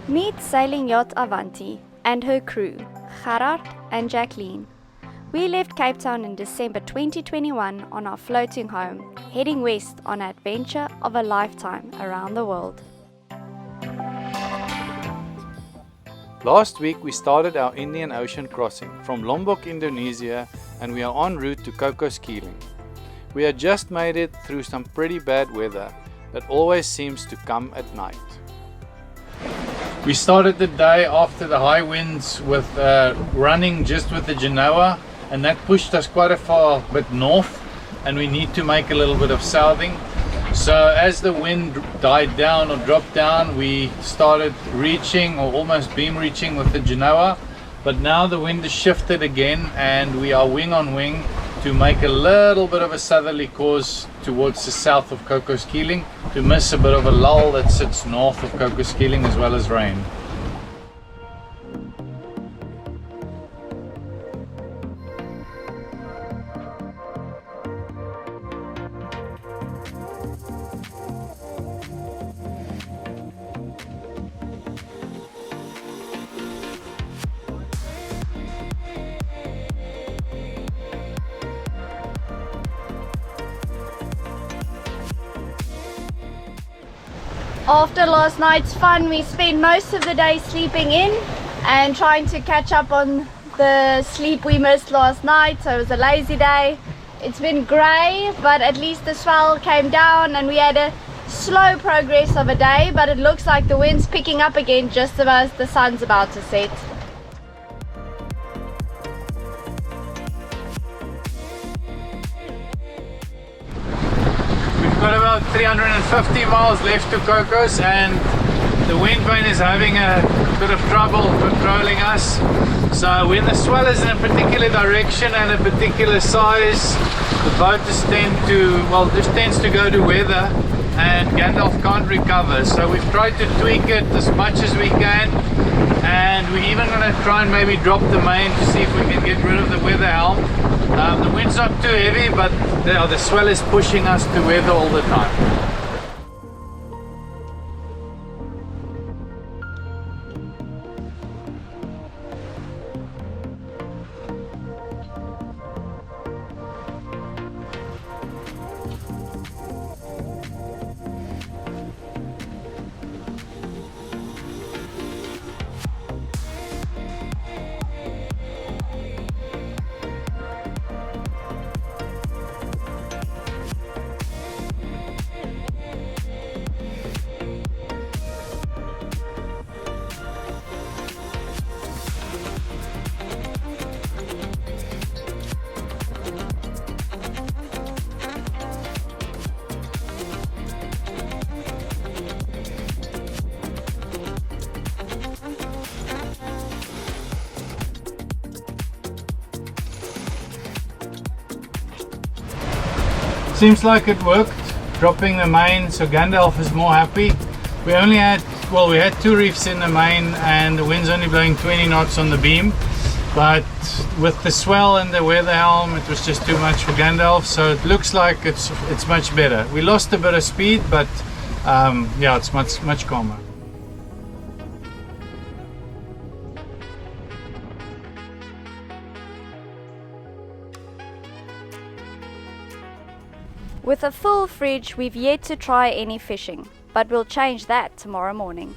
Meet sailing yacht Avanti and her crew, Gerard and Jacqueline. We left Cape Town in December 2021 on our floating home, heading west on an adventure of a lifetime around the world. Last week we started our Indian Ocean crossing from Lombok, Indonesia, and we are en route to Cocos Keeling. We had just made it through some pretty bad weather that always seems to come at night. We started the day after the high winds with running just with the Genoa, and that pushed us quite a far bit north, and we need to make a little bit of southing. So as the wind died down or dropped down, we started reaching or almost beam reaching with the Genoa, but now the wind has shifted again and we are wing on wing to make a little bit of a southerly course towards the south of Cocos Keeling to miss a bit of a lull that sits north of Cocos Keeling as well as rain. After last night's fun, we spent most of the day sleeping in and trying to catch up on the sleep we missed last night, so it was a lazy day. It's been grey, but at least the swell came down and we had a slow progress of a day, but it looks like the wind's picking up again just as the sun's about to set. We've got about 350 miles left to Cocos, and the wind vane is having a bit of trouble controlling us. So when the swell is in a particular direction and a particular size, the boat just tends to go to weather and Gandalf can't recover. So we've tried to tweak it as much as we can, and we're even going to try and maybe drop the main to see if we can get rid of the weather helm. The wind's not too heavy, but the swell is pushing us to weather all the time. Seems like it worked, dropping the main, so Gandalf is more happy. We had 2 reefs in the main and the wind's only blowing 20 knots on the beam, but with the swell and the weather helm it was just too much for Gandalf, so it looks like it's much better. We lost a bit of speed, but yeah, it's much calmer. With a full fridge, we've yet to try any fishing, but we'll change that tomorrow morning.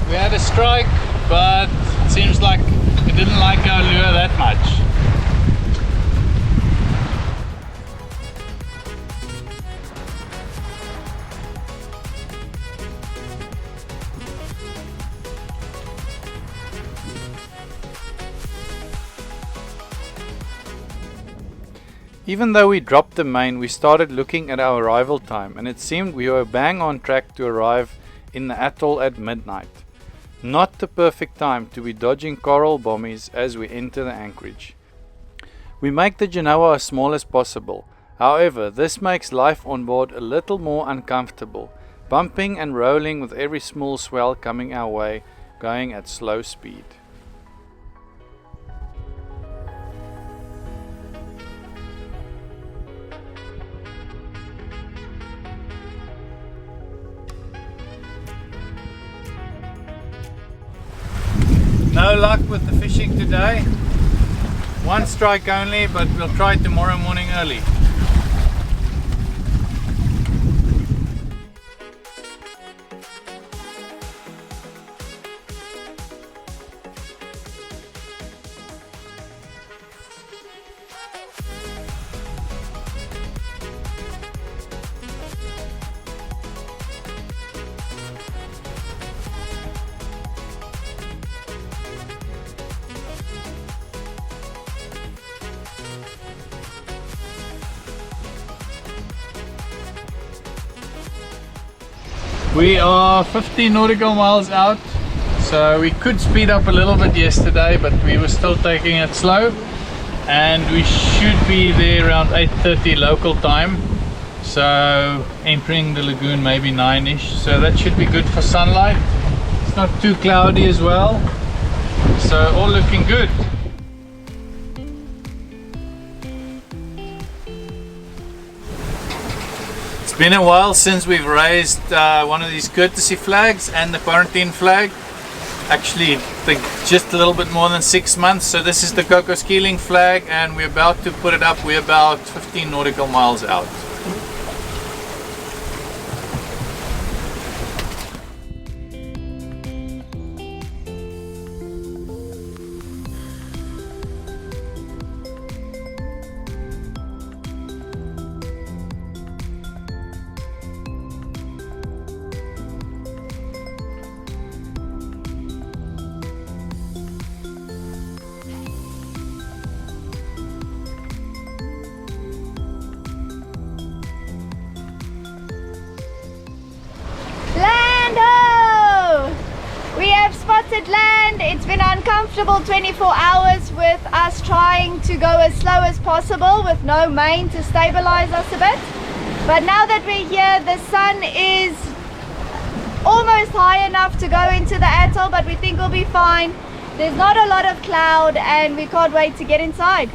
We had a strike, but it seems like it didn't like our lure that much. Even though we dropped the main, we started looking at our arrival time, and it seemed we were bang on track to arrive in the atoll at midnight. Not the perfect time to be dodging coral bommies as we enter the anchorage. We make the Genoa as small as possible. However, this makes life on board a little more uncomfortable, bumping and rolling with every small swell coming our way, going at slow speed. No luck with the fishing today. One strike only, but we'll try tomorrow morning early. We are 50 nautical miles out, so we could speed up a little bit yesterday, but we were still taking it slow, and we should be there around 8:30 local time, so entering the lagoon maybe 9ish, so that should be good for sunlight. It's not too cloudy as well, so all looking good. It's been a while since we've raised one of these courtesy flags and the quarantine flag. Actually, I think just a little bit more than 6 months. So this is the Cocos Keeling flag, and we're about to put it up. We're about 15 nautical miles out. Spotted land. It's been uncomfortable 24 hours with us trying to go as slow as possible with no main to stabilize us a bit. But now that we're here, the sun is almost high enough to go into the atoll, but we think we'll be fine. There's not a lot of cloud and we can't wait to get inside.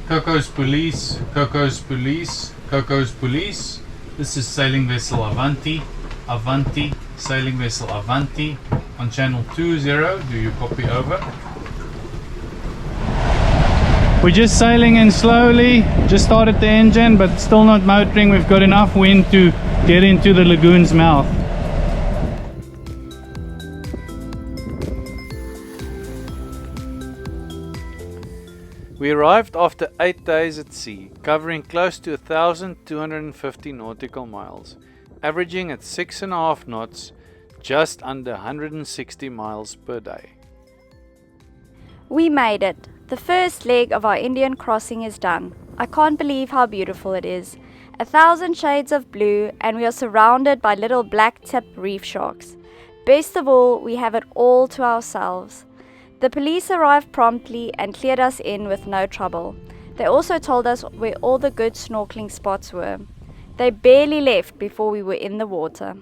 Cocos Police, Cocos Police, Cocos Police. This is sailing vessel Avanti, Avanti, sailing vessel Avanti. On channel 20, do you copy over? We're just sailing in slowly, just started the engine but still not motoring. We've got enough wind to get into the lagoon's mouth. We arrived after 8 days at sea, covering close to 1,250 nautical miles, averaging at 6.5 knots, just under 160 miles per day. We made it. The first leg of our Indian crossing is done. I can't believe how beautiful it is. 1,000 shades of blue, and we are surrounded by little black-tipped reef sharks. Best of all, we have it all to ourselves. The police arrived promptly and cleared us in with no trouble. They also told us where all the good snorkeling spots were. They barely left before we were in the water.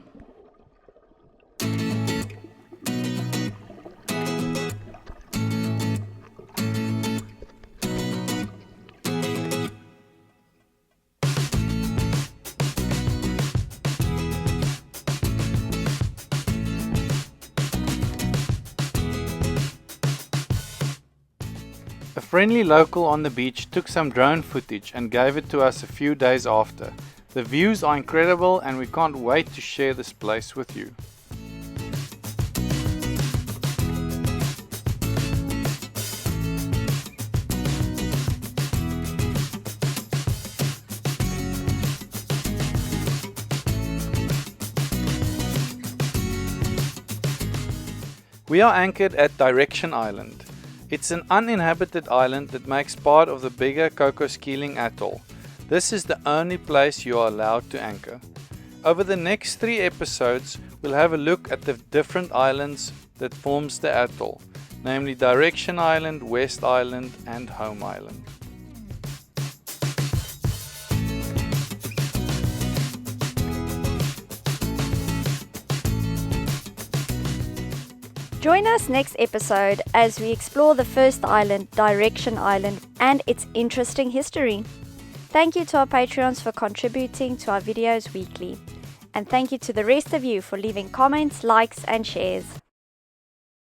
A friendly local on the beach took some drone footage and gave it to us a few days after. The views are incredible and we can't wait to share this place with you. We are anchored at Direction Island. It's an uninhabited island that makes part of the bigger Cocos Keeling atoll. This is the only place you are allowed to anchor. Over the next 3 episodes, we'll have a look at the different islands that forms the atoll, namely Direction Island, West Island and Home Island. Join us next episode as we explore the first island, Direction Island, and its interesting history. Thank you to our Patreons for contributing to our videos weekly. And thank you to the rest of you for leaving comments, likes, and shares.